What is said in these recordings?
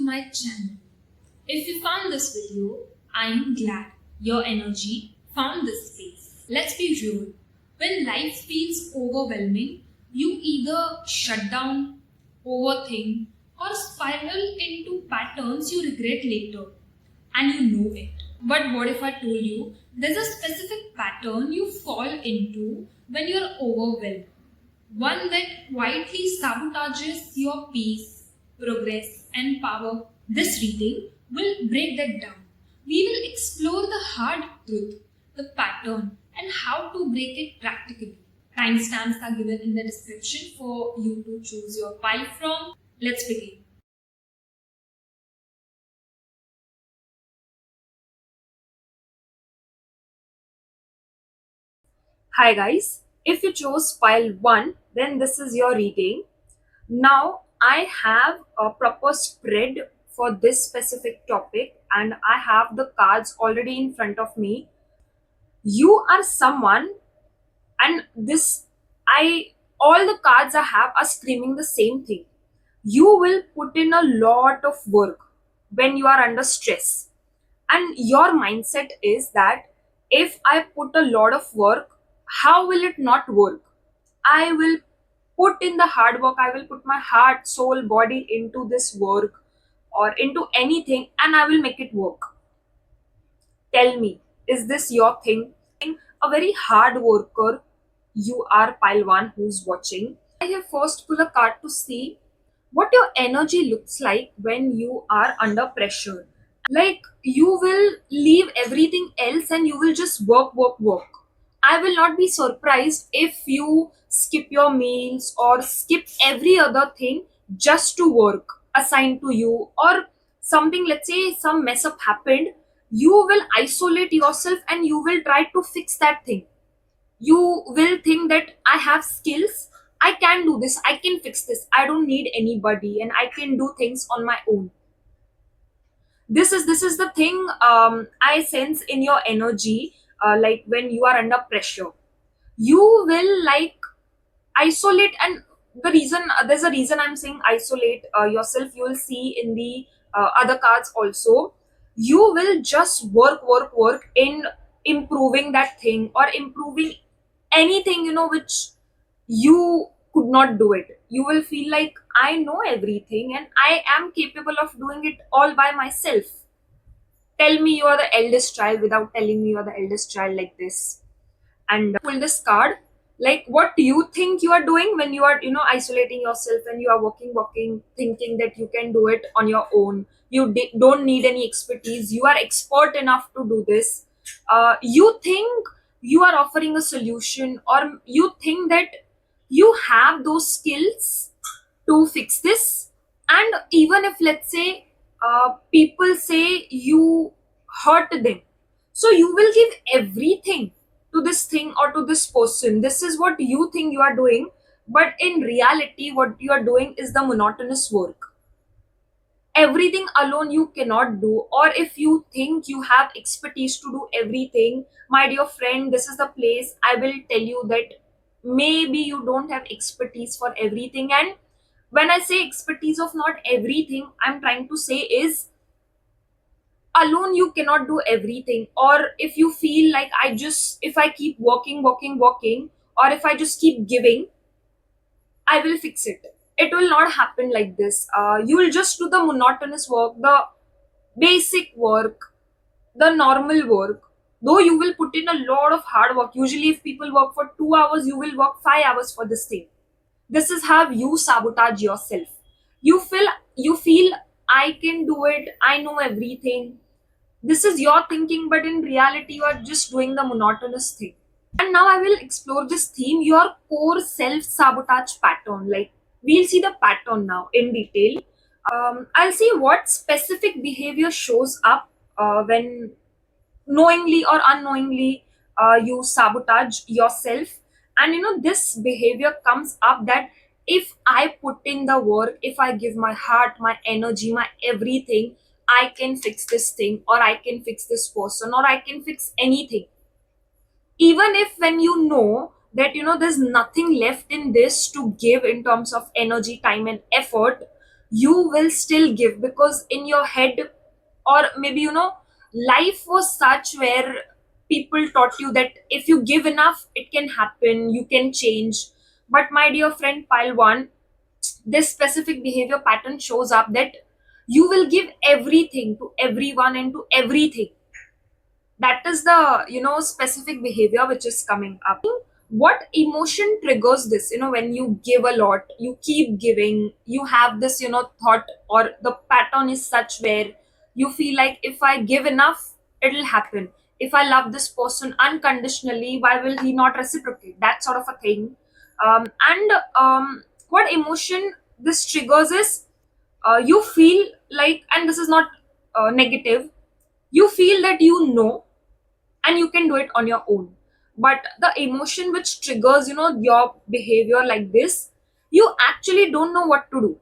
to my channel. If you found this video, I am glad your energy found this space. Let's be real. When life feels overwhelming, you either shut down, overthink, or spiral into patterns you regret later, and you know it. But what if I told you there's a specific pattern you fall into when you're overwhelmed? One that quietly sabotages your peace, progress, and power. This reading will break that down. We will explore the hard truth, the pattern, and how to break it practically. Timestamps are given in the description for you to choose your pile from. Let's begin. Hi guys, if you chose pile 1, then this is your reading. Now I have a proper spread for this specific topic and I have the cards already in front of me. You are someone, and this I all the cards I have are screaming the same thing. You will put in a lot of work when you are under stress. And your mindset is that if I put a lot of work, how will it not work? I will put in the hard work, I will put my heart, soul, body into this work or into anything and I will make it work. Tell me, is this your thing? A very hard worker, you are pile one who's watching. I have first pull a card to see what your energy looks like when you are under pressure. Like you will leave everything else and you will just work. I will not be surprised if you skip your meals or skip every other thing just to work assigned to you, or something, let's say some mess up happened, you will isolate yourself and you will try to fix that thing. You will think that I have skills, I can do this, I can fix this, I don't need anybody and I can do things on my own. This is the thing I sense in your energy. Like when you are under pressure, you will like isolate. And the reason, there's a reason I'm saying isolate yourself. You will see in the other cards also. You will just work in improving that thing or improving anything, which you could not do it. You will feel like I know everything and I am capable of doing it all by myself. Tell me you are the eldest child without telling me you are the eldest child like this. And pull this card. Like what do you think you are doing when you are, isolating yourself and you are working, thinking that you can do it on your own. You don't need any expertise. You are expert enough to do this. You think you are offering a solution, or you think that you have those skills to fix this. And even if, let's say, people say you hurt them, so you will give everything to this thing or to this person. This is what you think you are doing, but in reality what you are doing is the monotonous work. Everything alone you cannot do. Or if you think you have expertise to do everything, my dear friend, this is the place I will tell you that maybe you don't have expertise for everything. And when I say expertise of not everything, I'm trying to say is alone you cannot do everything. Or if you feel like if I keep working, or if I just keep giving, I will fix it. It will not happen like this. You will just do the monotonous work, the basic work, the normal work. Though you will put in a lot of hard work. Usually if people work for 2 hours, you will work 5 hours for this thing. This is how you sabotage yourself. You feel I can do it, I know everything. This is your thinking, but in reality you are just doing the monotonous thing. And now I will explore this theme, your core self sabotage pattern. Like we'll see the pattern now in detail. I'll see what specific behavior shows up when knowingly or unknowingly you sabotage yourself. And this behavior comes up that if I put in the work, if I give my heart, my energy, my everything, I can fix this thing, or I can fix this person, or I can fix anything. Even if when you know that there's nothing left in this to give in terms of energy, time and effort, you will still give, because in your head, or maybe life was such where people taught you that if you give enough it can happen, you can change. But my dear friend pile one, this specific behavior pattern shows up that you will give everything to everyone and to everything. That is the specific behavior which is coming up. What emotion triggers this? When you give a lot, you keep giving, you have this thought, or the pattern is such where you feel like if I give enough it'll happen. If I love this person unconditionally, why will he not reciprocate? That sort of a thing. And what emotion this triggers is, you feel like, and this is not negative, you feel that and you can do it on your own. But the emotion which triggers your behavior like this, you actually don't know what to do.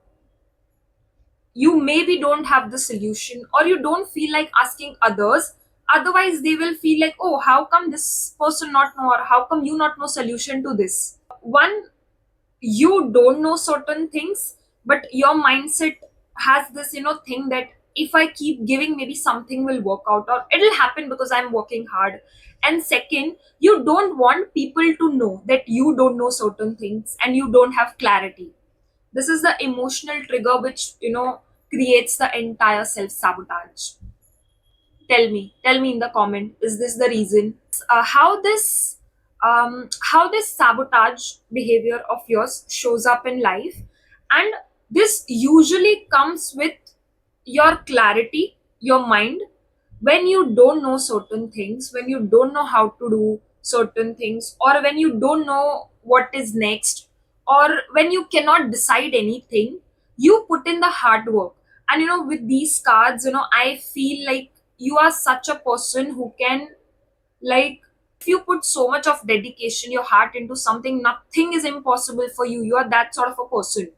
You maybe don't have the solution, or you don't feel like asking others. Otherwise they will feel like, oh, how come this person not know, or how come you not know solution to this. One, you don't know certain things, but your mindset has this thing that if I keep giving, maybe something will work out, or it'll happen because I'm working hard. And second, you don't want people to know that you don't know certain things and you don't have clarity. This is the emotional trigger which creates the entire self sabotage. Tell me in the comment, is this the reason? How this sabotage behavior of yours shows up in life. And this usually comes with your clarity, your mind. When you don't know certain things, when you don't know how to do certain things, or when you don't know what is next, or when you cannot decide anything, you put in the hard work. And with these cards, I feel like you are such a person who can, like, if you put so much of dedication, your heart into something, nothing is impossible for you. You are that sort of a person.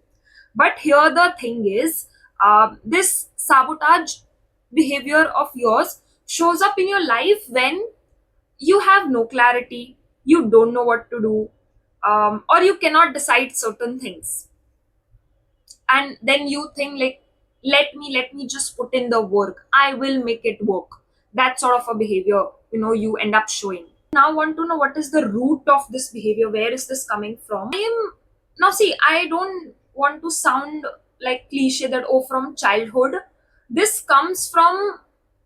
But here the thing is, this sabotage behavior of yours shows up in your life when you have no clarity, you don't know what to do, or you cannot decide certain things. And then you think like, let me just put in the work, I will make it work. That sort of a behavior you end up showing. Now want to know what is the root of this behavior, where is this coming from. I am now see, I don't want to sound like cliche that, oh, from childhood. This comes from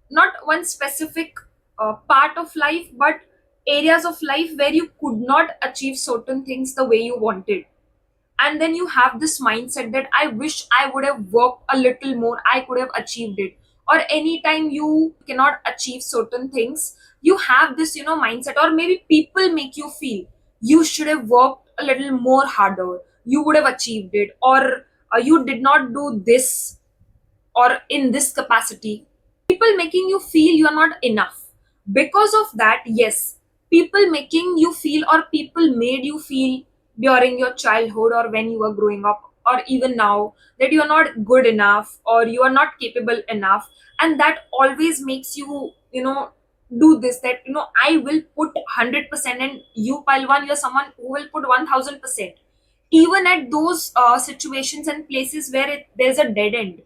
not one specific part of life, but areas of life where you could not achieve certain things the way you wanted. And then you have this mindset that I wish I would have worked a little more, I could have achieved it. Or anytime you cannot achieve certain things, you have this mindset, or maybe people make you feel you should have worked a little more harder, you would have achieved it, or you did not do this, or in this capacity. People making you feel you are not enough. Because of that, yes, people making you feel, or people made you feel during your childhood or when you were growing up, or even now, that you are not good enough or you are not capable enough. And that always makes you do this, that I will put 100%, and you pile one, you're someone who will put 1000%, even at those situations and places where there's a dead end.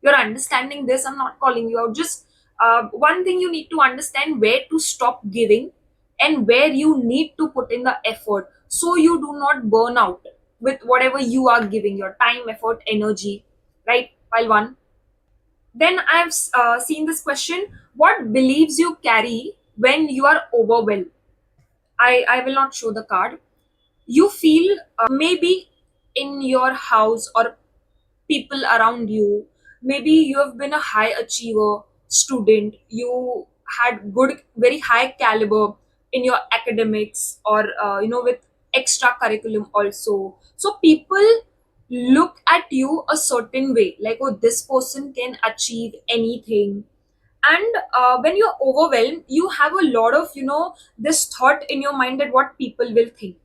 You're understanding this, I'm not calling you out, just one thing you need to understand, where to stop giving and where you need to put in the effort, so you do not burn out with whatever you are giving, your time, effort, energy, right? While one, then I've seen this question: what beliefs you carry when you are overwhelmed? I will not show the card. You feel maybe in your house or people around you. Maybe you have been a high achiever student. You had good, very high caliber in your academics, or with extra curriculum also. So people look at you a certain way, like, oh, this person can achieve anything. And when you're overwhelmed, you have a lot of this thought in your mind that what people will think.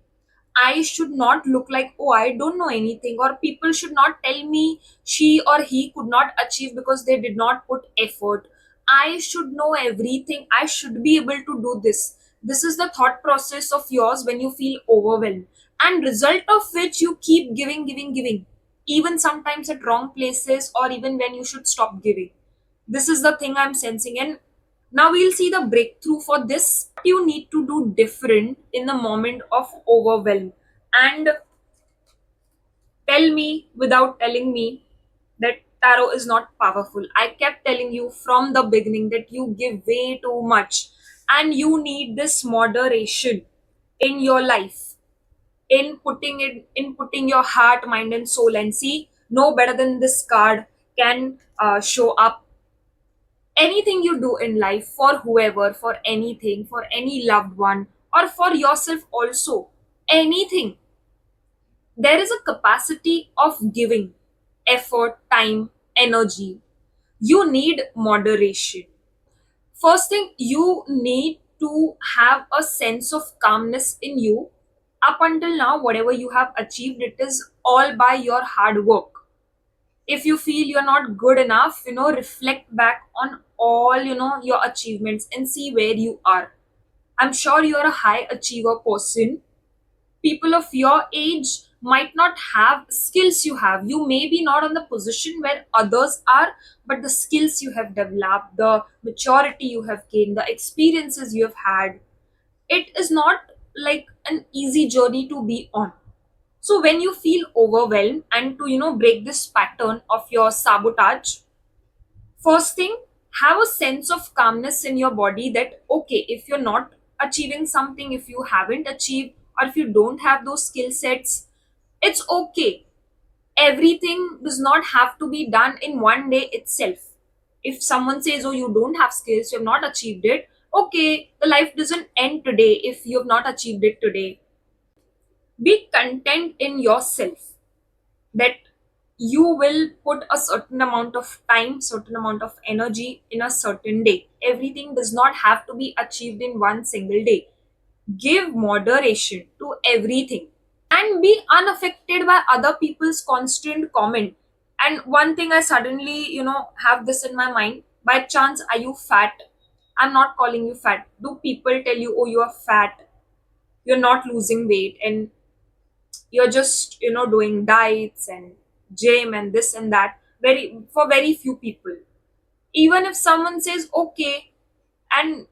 I should not look like, oh, I don't know anything, or people should not tell me she or he could not achieve because they did not put effort. I should know everything. I should be able to do this. This is the thought process of yours when you feel overwhelmed, and result of which you keep giving, giving, giving. even sometimes at wrong places, or even when you should stop giving. This is the thing I'm sensing. And now we'll see the breakthrough for this. What you need to do different in the moment of overwhelm. And tell me without telling me that tarot is not powerful. I kept telling you from the beginning that you give way too much and you need this moderation in your life, in putting your heart, mind, and soul. And see, no better than this card can show up. Anything you do in life, for whoever, for anything, for any loved one, or for yourself also, anything, there is a capacity of giving effort, time, energy. You need moderation. First thing, you need to have a sense of calmness in you. Up until now, whatever you have achieved, it is all by your hard work. If you feel you're not good enough, reflect back on all, your achievements and see where you are. I'm sure you're a high achiever person. People of your age might not have skills you have. You may be not on the position where others are, but the skills you have developed, the maturity you have gained, the experiences you have had, it is not like an easy journey to be on. So when you feel overwhelmed, and to break this pattern of your sabotage, first thing, have a sense of calmness in your body that okay, if you're not achieving something, if you haven't achieved, or if you don't have those skill sets, it's okay. Everything does not have to be done in one day itself. If someone says, oh, you don't have skills, you have not achieved it, okay, the life doesn't end today if you have not achieved it today. Be content in yourself that you will put a certain amount of time, certain amount of energy in a certain day. Everything does not have to be achieved in one single day. Give moderation to everything and be unaffected by other people's constant comment. And one thing I suddenly, have this in my mind, by chance, are you fat? I'm not calling you fat. Do people tell you, oh, you are fat, you're not losing weight, and you're just doing diets and gym and this and that, very for very few people. Even if someone says okay, and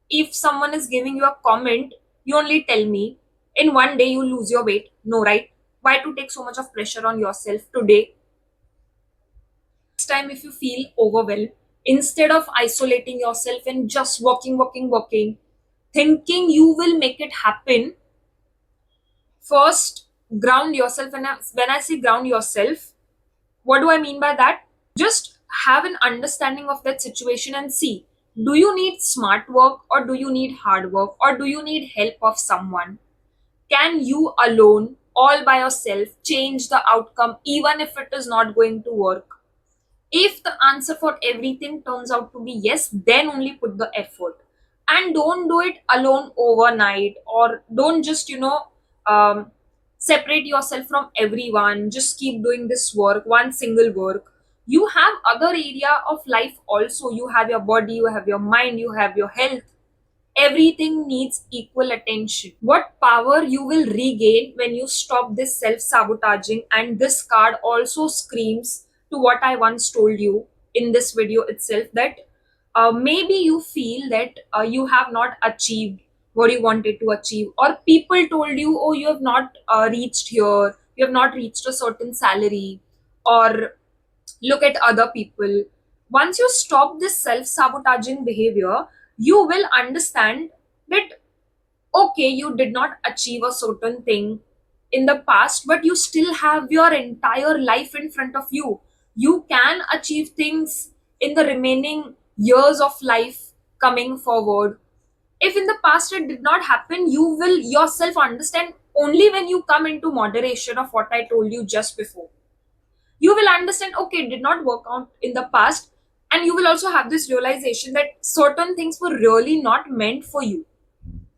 if someone is giving you a comment, you only tell me in one day you lose your weight. No, right? Why to take so much of pressure on yourself today? Next time if you feel overwhelmed, instead of isolating yourself and just working, thinking you will make it happen, first ground yourself. And when I say ground yourself, what do I mean by that? Just have an understanding of that situation and see, do you need smart work, or do you need hard work, or do you need help of someone? Can you alone, all by yourself, change the outcome even if it is not going to work? If the answer for everything turns out to be yes, then only put the effort. And don't do it alone overnight, or don't just um, separate yourself from everyone. Just keep doing this work, one single work. You have other area of life also. You have your body, you have your mind, you have your health. Everything needs equal attention. What power you will regain when you stop this self sabotaging. And this card also screams to what I once told you in this video itself, that maybe you feel that you have not achieved what you wanted to achieve, or people told you, oh, you have not reached here, you have not reached a certain salary, or look at other people. Once you stop this self sabotaging behavior, you will understand that okay, you did not achieve a certain thing in the past, but you still have your entire life in front of you. You can achieve things in the remaining years of life coming forward. If in the past it did not happen, you will yourself understand only when you come into moderation of what I told you just before. You will understand okay, it did not work out in the past, and you will also have this realization that certain things were really not meant for you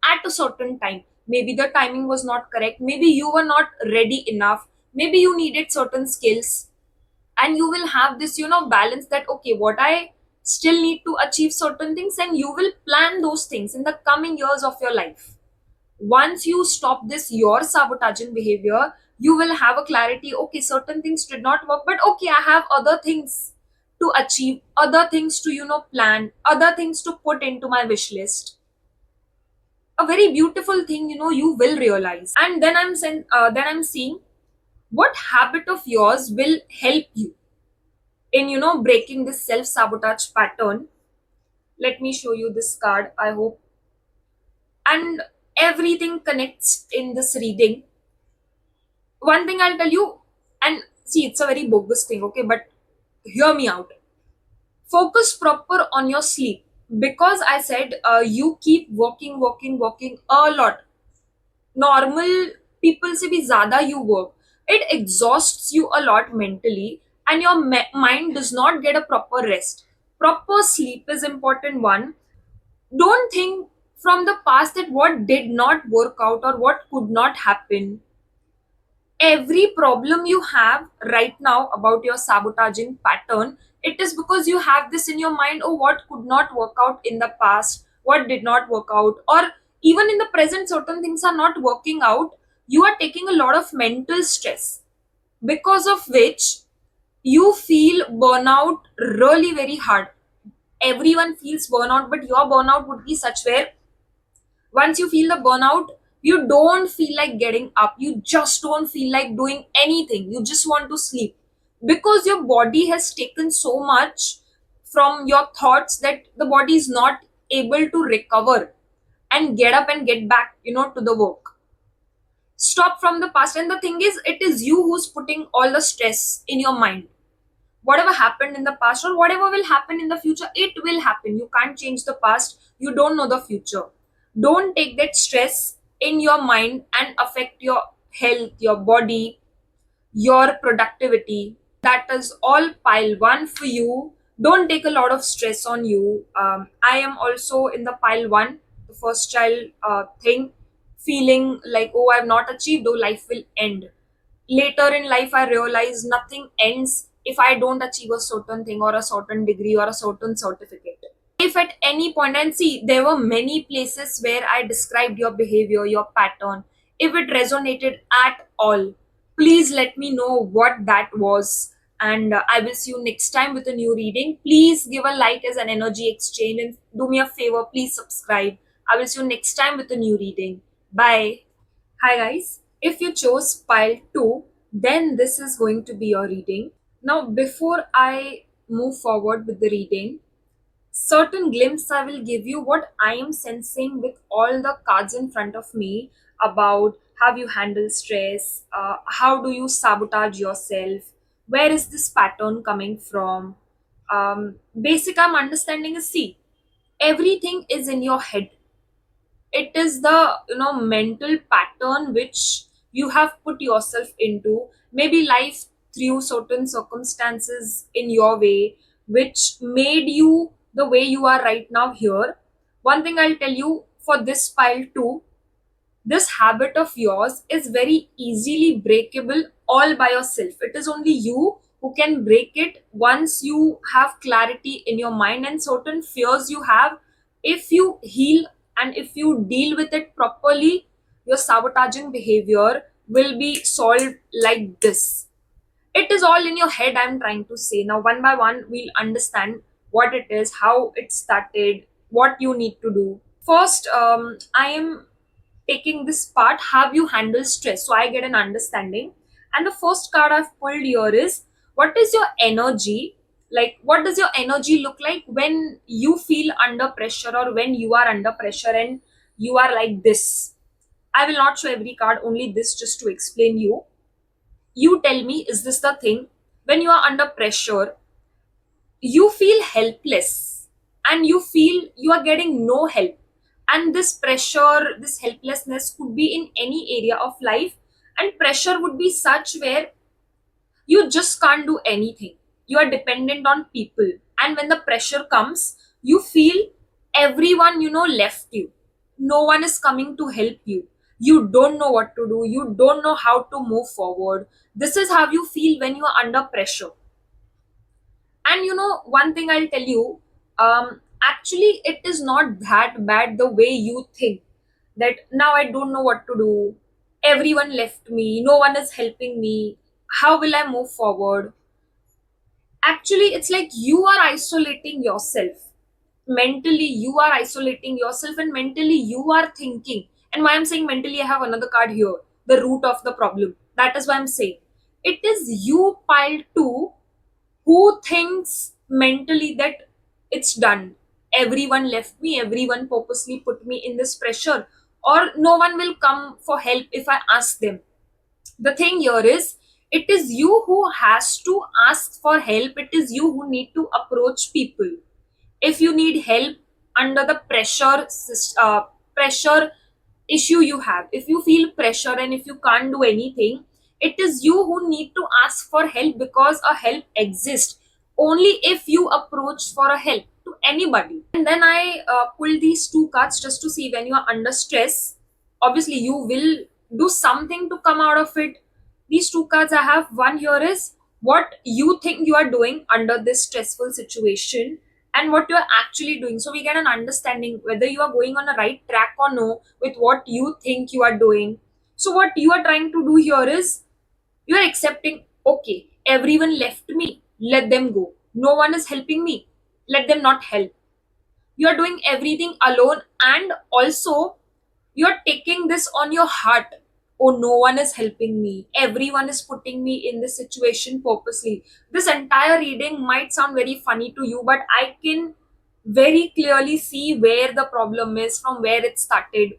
at a certain time. Maybe the timing was not correct, maybe you were not ready enough, maybe you needed certain skills. And you will have this balance that okay, what I still need to achieve certain things, and you will plan those things in the coming years of your life. Once you stop this your sabotaging behavior, You will have a clarity, okay, certain things did not work, but okay, I have other things to achieve, other things to plan, other things to put into my wish list. A very beautiful thing, you will realize. And then I'm seeing what habit of yours will help you in breaking this self sabotage pattern. Let me show you this card, I hope. And everything connects in this reading. One thing I'll tell you, and see, it's a very bogus thing, okay, but hear me out. Focus proper on your sleep, because I said you keep working a lot. Normal people से भी ज़्यादा you work. It exhausts you a lot mentally, and your mind does not get a proper rest. Proper sleep is important one. Don't think from the past that what did not work out or what could not happen. Every problem you have right now about your sabotaging pattern, it is because you have this in your mind, oh, what could not work out in the past, what did not work out, or even in the present certain things are not working out. You are taking a lot of mental stress, because of which you feel burnout really very hard. Everyone feels burnout, but your burnout would be such where once you feel the burnout, you don't feel like getting up, you just don't feel like doing anything, you just want to sleep, because your body has taken so much from your thoughts that the body is not able to recover and get up and get back to the work. Stop from the past, and the thing is, it is you who's putting all the stress in your mind. Whatever happened in the past or whatever will happen in the future, it will happen. You can't change the past, you don't know the future. Don't take that stress in your mind and affect your health, your body, your productivity. That is all pile one for you. Don't take a lot of stress on you. I am also in the pile one, the first child thing, feeling like, oh, I've not achieved, oh, life will end. Later in life, I realized nothing ends if I don't achieve a certain thing or a certain degree or a certain certificate. If at any point, and see, there were many places where I described your behavior, your pattern. If it resonated at all, please let me know what that was. And I will see you next time with a new reading. Please give a like as an energy exchange, and do me a favor, please subscribe. I will see you next time with a new reading. Bye. Hi guys, if you chose pile 2, then this is going to be your reading. Now, before I move forward with the reading, certain glimpse I will give you what I am sensing with all the cards in front of me about how you handle stress, how do you sabotage yourself, where is this pattern coming from. Basic I'm understanding is, see, everything is in your head. It is the mental pattern which you have put yourself into. Maybe life threw certain circumstances in your way which made you the way you are right now here. One thing I'll tell you for this pile too, this habit of yours is very easily breakable all by yourself. It is only you who can break it once you have clarity in your mind and certain fears you have. If you heal and if you deal with it properly, your sabotaging behavior will be solved like this. It is all in your head, I'm trying to say. Now, one by one, we'll understand what it is, how it started, what you need to do. First, I am taking this part, how you handle stress, so I get an understanding. And the first card I've pulled here is, what is your energy, like what does your energy look like when you feel under pressure or when you are under pressure and you are like this. I will not show every card, only this, just to explain you. You tell me, is this the thing? When you are under pressure, you feel helpless and you feel you are getting no help. And this pressure, this helplessness could be in any area of life. And pressure would be such where you just can't do anything. You are dependent on people. And when the pressure comes, you feel everyone, left you. No one is coming to help you. You don't know what to do. You don't know how to move forward. This is how you feel when you are under pressure. And one thing I'll tell you, actually, it is not that bad the way you think. That now I don't know what to do. everyone left me, no one is helping me, how will I move forward? Actually, it's like you are isolating yourself. Mentally, you are isolating yourself, and mentally, you are thinking. And why I'm saying mentally, I have another card here, the root of the problem. That is why I'm saying it is you piled two who thinks mentally that it's done. Everyone left me, everyone purposely put me in this pressure, or no one will come for help if I ask them. The thing here is, it is you who has to ask for help, it is you who need to approach people. If you need help under the pressure issue you have, if you feel pressure and if you can't do anything, it is you who need to ask for help, because a help exists only if you approach for a help to anybody. And then I pull these two cards just to see, when you are under stress, obviously you will do something to come out of it. These two cards I have, one here is what you think you are doing under this stressful situation, and what you are actually doing, so we get an understanding whether you are going on a right track or no with what you think you are doing. So what you are trying to do here is, you are accepting, okay, everyone left me, let them go, no one is helping me, let them not help. You are doing everything alone, and also you are taking this on your heart. Oh, no one is helping me, everyone is putting me in this situation purposely. This entire reading might sound very funny to you, but I can very clearly see where the problem is, from where it started.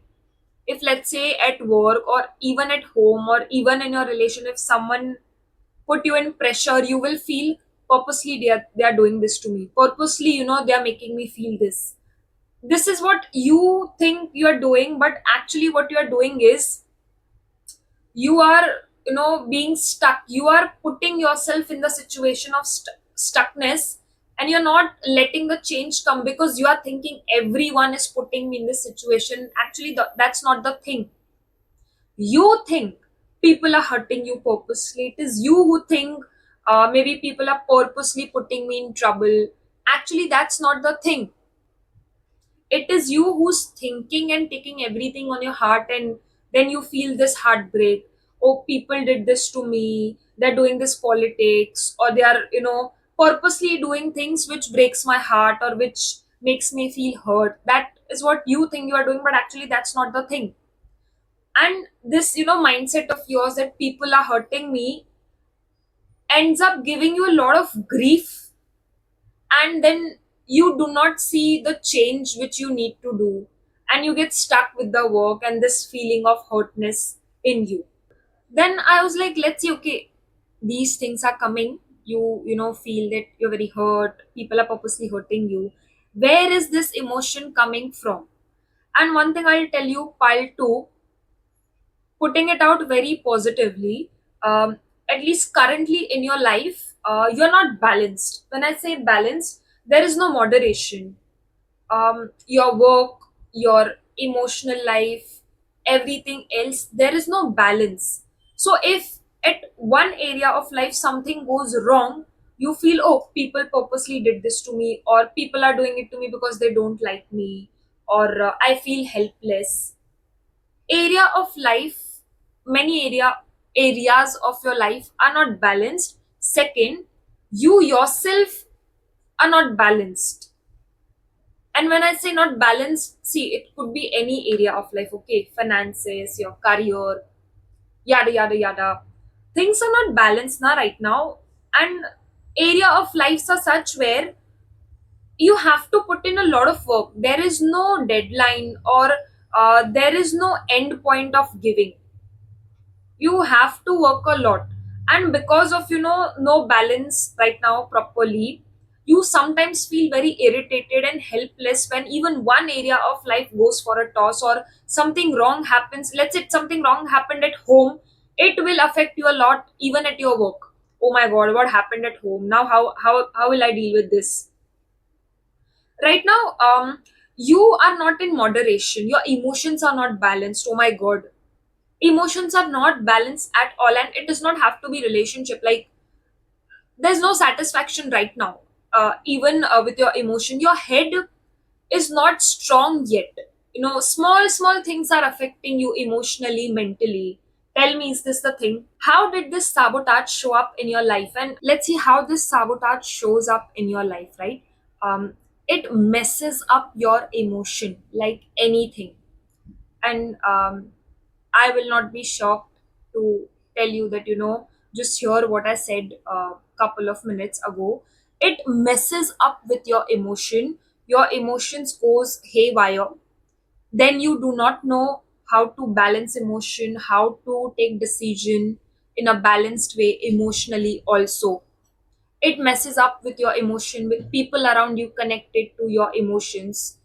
If, let's say, at work or even at home or even in your relation, if someone put you in pressure, you will feel purposely they are doing this to me, purposely, they are making me feel this. This is what you think you are doing, but actually what you are doing is, you are, being stuck. You are putting yourself in the situation of stuckness, and you're not letting the change come, because you are thinking everyone is putting me in this situation. Actually, that's not the thing. You think people are hurting you purposely. It is you who think, maybe people are purposely putting me in trouble. Actually, that's not the thing. It is you who's thinking and taking everything on your heart, and then you feel this heartbreak. Oh, people did this to me, they're doing this politics, or they are, purposely doing things which breaks my heart or which makes me feel hurt. That is what you think you are doing, but actually that's not the thing. And this, mindset of yours that people are hurting me ends up giving you a lot of grief, and then you do not see the change which you need to do, and you get stuck with the work and this feeling of hurtness in you. Then I was like, let's see, okay, these things are coming, you feel that you're very hurt, people are purposely hurting you. Where is this emotion coming from? And one thing I'll tell you, pile 2, putting it out very positively, at least currently in your life, you're not balanced. When I say balanced, there is no moderation. Your work, your emotional life, everything else, there is no balance. So if at one area of life something goes wrong, you feel, oh, people purposely did this to me, or people are doing it to me because they don't like me, or I feel helpless. Area of life, many areas of your life are not balanced. Second, you yourself are not balanced. And when I say not balanced, see, it could be any area of life, okay? Finances, your career, yada, yada, yada. Things are not balanced now, right now. And area of lives are such where you have to put in a lot of work. There is no deadline, or there is no end point of giving. You have to work a lot. And because of, no balance right now properly, you sometimes feel very irritated and helpless when even one area of life goes for a toss, or something wrong happens. Let's say something wrong happened at home, it will affect you a lot even at your work. Oh my god, what happened at home? Now how will I deal with this? Right now, you are not in moderation, your emotions are not balanced. Oh my god, emotions are not balanced at all, and it does not have to be relationship. Like, there's no satisfaction right now, even with your emotion. Your head is not strong yet. Small things are affecting you emotionally, mentally. Tell me, is this the thing? How did this sabotage show up in your life? And let's see how this sabotage shows up in your life, right? Um, it messes up your emotion like anything. And I will not be shocked to tell you that, just hear what I said a couple of minutes ago. It messes up with your emotion. Your emotions goes haywire. Then you do not know how to balance emotion, how to take decision in a balanced way emotionally also. It messes up with your emotion, with people around you connected to your emotions,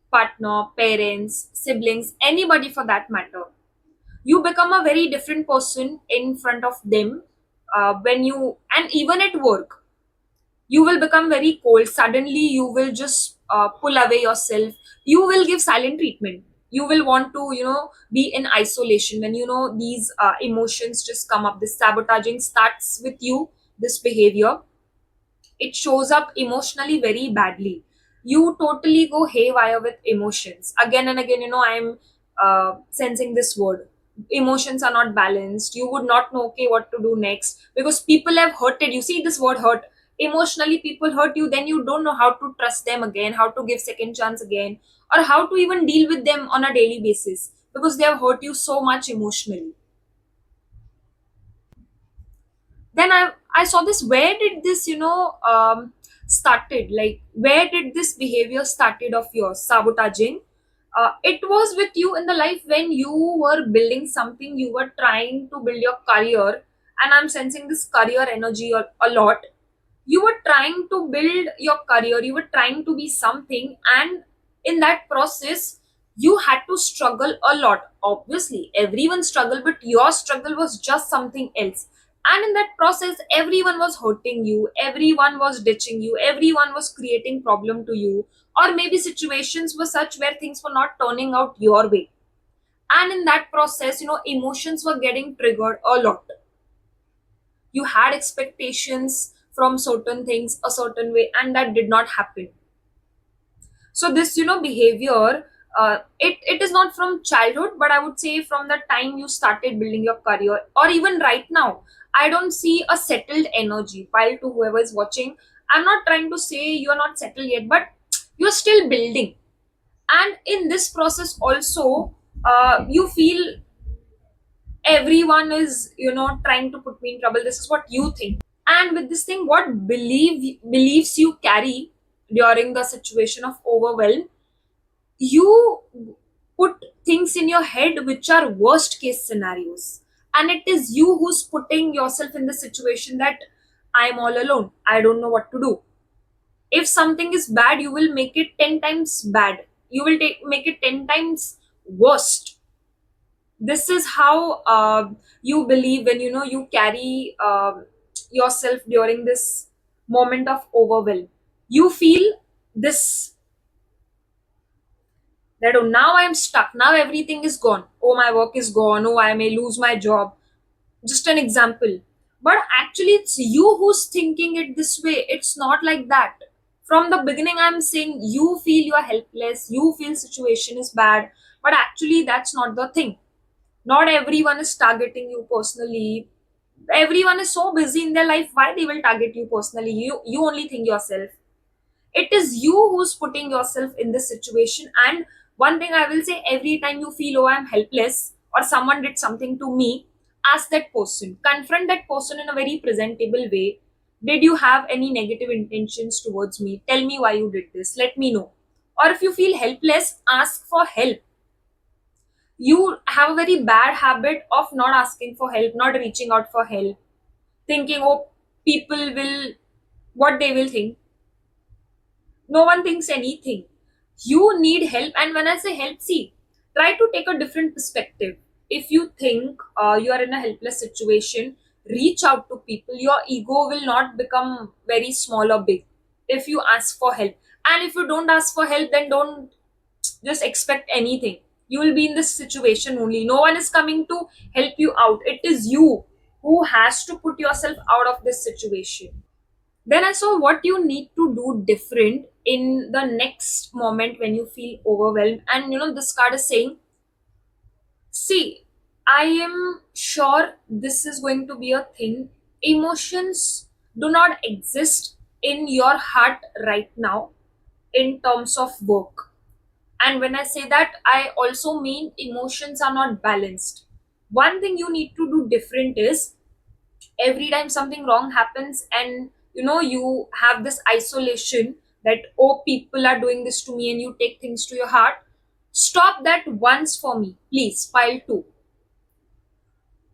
partner, parents, siblings, anybody for that matter. You become a very different person in front of them, when you, and even at work you will become very cold. Suddenly you will just pull away yourself. You will give silent treatment. You will want to, be in isolation when these emotions just come up. This sabotaging starts with you. This behavior, it shows up emotionally very badly. You totally go haywire with emotions again and again. I'm sensing this word. Emotions are not balanced. You would not know, okay, what to do next, because people have hurted you. See this word hurt. Emotionally people hurt you, then you don't know how to trust them again, how to give second chance again, or how to even deal with them on a daily basis, because they have hurt you so much emotionally. Then I saw this. Where did this, started? Like, where did this behavior started of yours, sabotaging? It was with you in the life when you were building something. You were trying to build your career, and I'm sensing this career energy a lot. You were trying to build your career. You were trying to be something, and in that process you had to struggle a lot. Obviously everyone struggled, but your struggle was just something else. And in that process everyone was hurting you, everyone was ditching you, everyone was creating problem to you, or maybe situations were such where things were not turning out your way. And in that process, emotions were getting triggered a lot. You had expectations from certain things a certain way, and that did not happen. So this, behavior, it is not from childhood, but I would say from the time you started building your career, or even right now. I don't see a settled energy. While to whoever is watching, I'm not trying to say you are not settled yet, but you're still building. And in this process also, you feel everyone is, trying to put me in trouble. This is what you think. And with this thing, what beliefs you carry during the situation of overwhelm, you put things in your head which are worst case scenarios. And it is you who's putting yourself in the situation that I'm all alone, I don't know what to do. If something is bad, you will make it 10 times bad. You will make it 10 times worst. This is how you believe when, you carry yourself during this moment of overwhelm. You feel this, that, oh, now I'm stuck, now everything is gone, oh, my work is gone, oh, I may lose my job. Just an example. But actually it's you who's thinking it this way. It's not like that. From the beginning I'm saying you feel you are helpless, you feel situation is bad, but actually that's not the thing. Not everyone is targeting you personally. Everyone is so busy in their life, why they will target you personally? You only think yourself. It is you who's putting yourself in this situation. And one thing I will say, every time you feel, oh, I'm helpless, or someone did something to me, ask that person, confront that person in a very presentable way. Did you have any negative intentions towards me? Tell me why you did this, let me know. Or if you feel helpless, ask for help. You have a very bad habit of not asking for help, not reaching out for help, thinking, oh, people will, what they will think. No one thinks anything. You need help. And when I say help, see, try to take a different perspective. If you think you are in a helpless situation, reach out to people. Your ego will not become very small or big if you ask for help. And if you don't ask for help, then don't just expect anything. You will be in this situation only. No one is coming to help you out. It is you who has to put yourself out of this situation. Then I saw what you need to do different in the next moment when you feel overwhelmed. And this card is saying, see, I am sure this is going to be a thing. Emotions do not exist in your heart right now in terms of work. And when I say that, I also mean emotions are not balanced. One thing you need to do different is every time something wrong happens and you have this isolation that, oh, people are doing this to me, and you take things to your heart. Stop that once for me, please. File 2.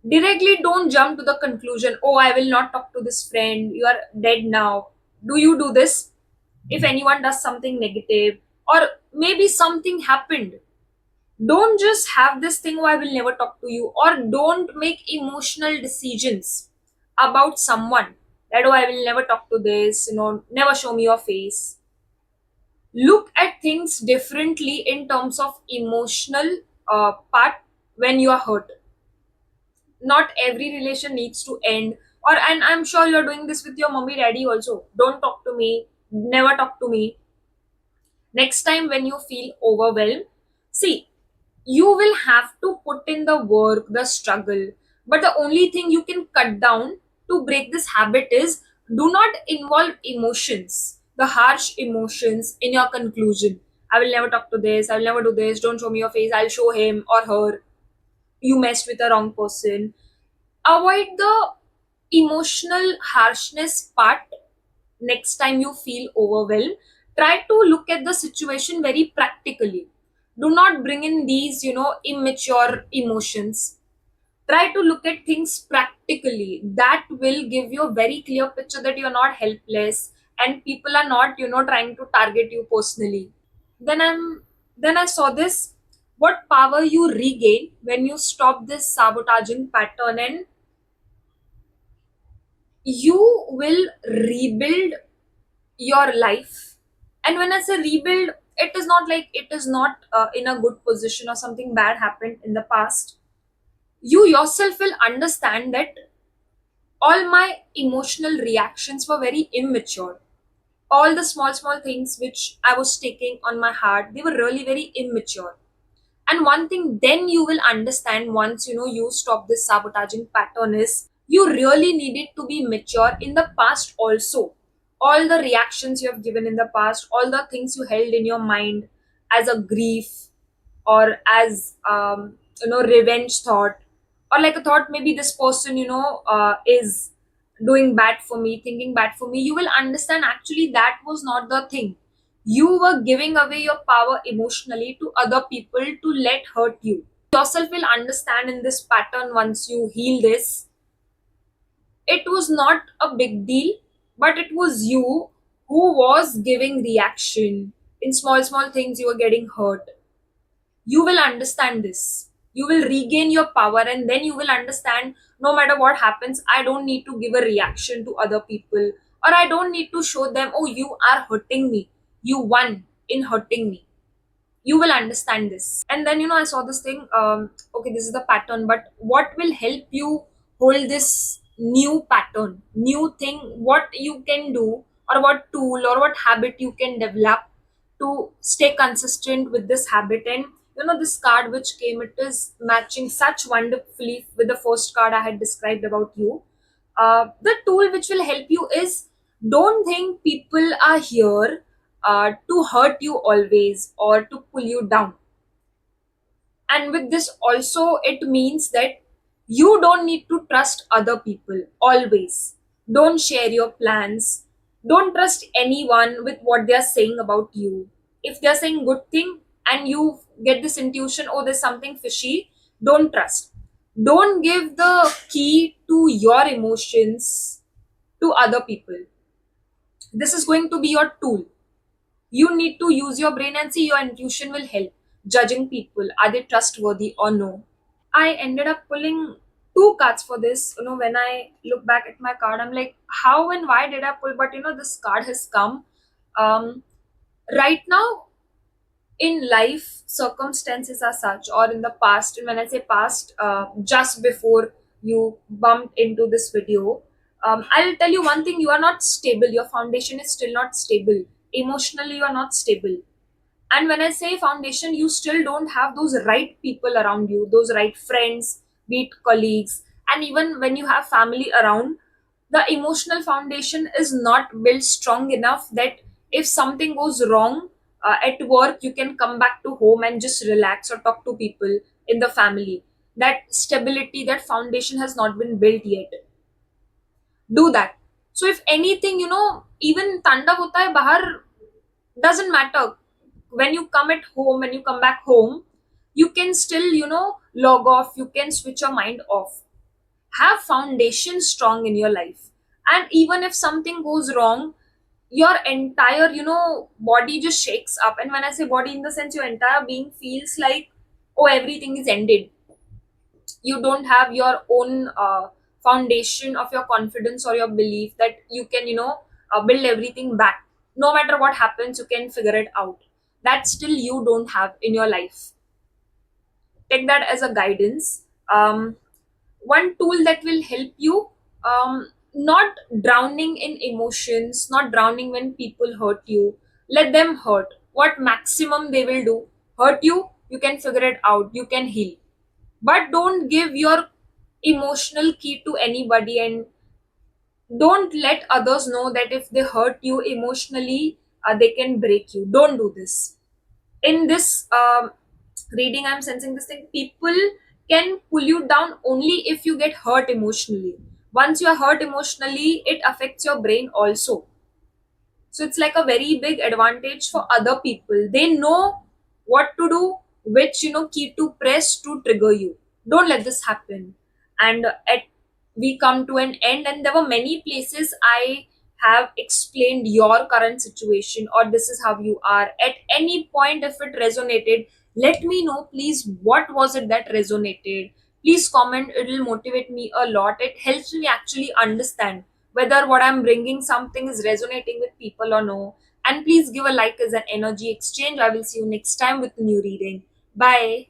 Directly don't jump to the conclusion, oh, I will not talk to this friend, you are dead now. Do you do this if anyone does something negative, or maybe something happened? Don't just have this thing, oh, I will never talk to you, or don't make emotional decisions about someone that, oh, I will never talk to this, never show me your face. Look at things differently in terms of emotional part. When you are hurt, not every relation needs to end. Or, and I'm sure you're doing this with your mommy daddy also, don't talk to me, never talk to me. Next time when you feel overwhelmed, see, you will have to put in the work, the struggle, but the only thing you can cut down to break this habit is, do not involve emotions, the harsh emotions, in your conclusion. I will never talk to this, I will never do this, don't show me your face, I'll show him or her. You messed with the wrong person. Avoid the emotional harshness part. Next time you feel overwhelmed, try to look at the situation very practically. Do not bring in these immature emotions. Try to look at things practically. That will give you a very clear picture that you're not helpless, and people are not trying to target you personally. Then i saw this, what power you regain when you stop this sabotaging pattern, and you will rebuild your life. And when I say rebuild, it is not like it is not in a good position or something bad happened in the past. You yourself will understand that all my emotional reactions were very immature. All the small small things which I was taking on my heart, they were really very immature. And one thing then you will understand, once you stop this sabotaging pattern, is you really needed to be mature in the past also. All the reactions you have given in the past, all the things you held in your mind as a grief, or as revenge thought, or like a thought, maybe this person is doing bad for me, thinking bad for me, you will understand actually that was not the thing. You were giving away your power emotionally to other people to let hurt you. Yourself will understand in this pattern. Once you heal this, it was not a big deal, but it was you who was giving reaction. In small small things you were getting hurt. You will understand this. You will regain your power, and then you will understand, no matter what happens, I don't need to give a reaction to other people, or I don't need to show them, oh, you are hurting me, you won in hurting me. You will understand this. And then I saw this thing, okay, this is the pattern, but what will help you hold this new pattern, new thing, what you can do, or what tool or what habit you can develop to stay consistent with this habit. And this card which came, it is matching such wonderfully with the first card I had described about you. The tool which will help you is, don't think people are here to hurt you always or to pull you down. And with this also, it means that you don't need to trust other people always. Don't share your plans. Don't trust anyone with what they are saying about you. If they are saying good thing and you get this intuition, oh, there's something fishy, don't trust. Don't give the key to your emotions to other people. This is going to be your tool. You need to use your brain and see, your intuition will help. Judging people, are they trustworthy or no? I ended up pulling two cards for this. When I look back at my card, I'm like, how and why did I pull? But this card has come. Um, right now in life, circumstances are such, or in the past, and when I say past, just before you bumped into this video, I'll tell you one thing: you are not stable. Your foundation is still not stable. Emotionally, you are not stable. And when I say foundation, you still don't have those right people around you, those right friends, be it colleagues, and even when you have family around, the emotional foundation is not built strong enough that if something goes wrong at work, you can come back to home and just relax or talk to people in the family. That stability, that foundation has not been built yet. Do that. So if anything, even tanda hota hai bahar, doesn't matter. When you come at home, when you come back home, you can still, log off, you can switch your mind off. Have foundation strong in your life. And even if something goes wrong, your entire, body just shakes up. And when I say body, in the sense your entire being feels like, oh, everything is ended. You don't have your own foundation of your confidence or your belief that you can, build everything back. No matter what happens, you can figure it out. That still you don't have in your life. Take that as a guidance. One tool that will help you, not drowning in emotions, not drowning when people hurt you. Let them hurt. What maximum they will do? Hurt you, you can figure it out, you can heal. But don't give your emotional key to anybody, and don't let others know that if they hurt you emotionally, they can break you. Don't do this. In this reading, I'm sensing this thing: people can pull you down only if you get hurt emotionally. Once you are hurt emotionally, it affects your brain also. So it's like a very big advantage for other people. They know what to do, which, key to press to trigger you. Don't let this happen. And at we come to an end, and there were many places I have explained your current situation, or this is how you are. At any point, if it resonated, let me know, please. What was it that resonated? Please comment. It will motivate me a lot. It helps me actually understand whether what I'm bringing something is resonating with people or no. And please give a like as an energy exchange. I will see you next time with a new reading. Bye.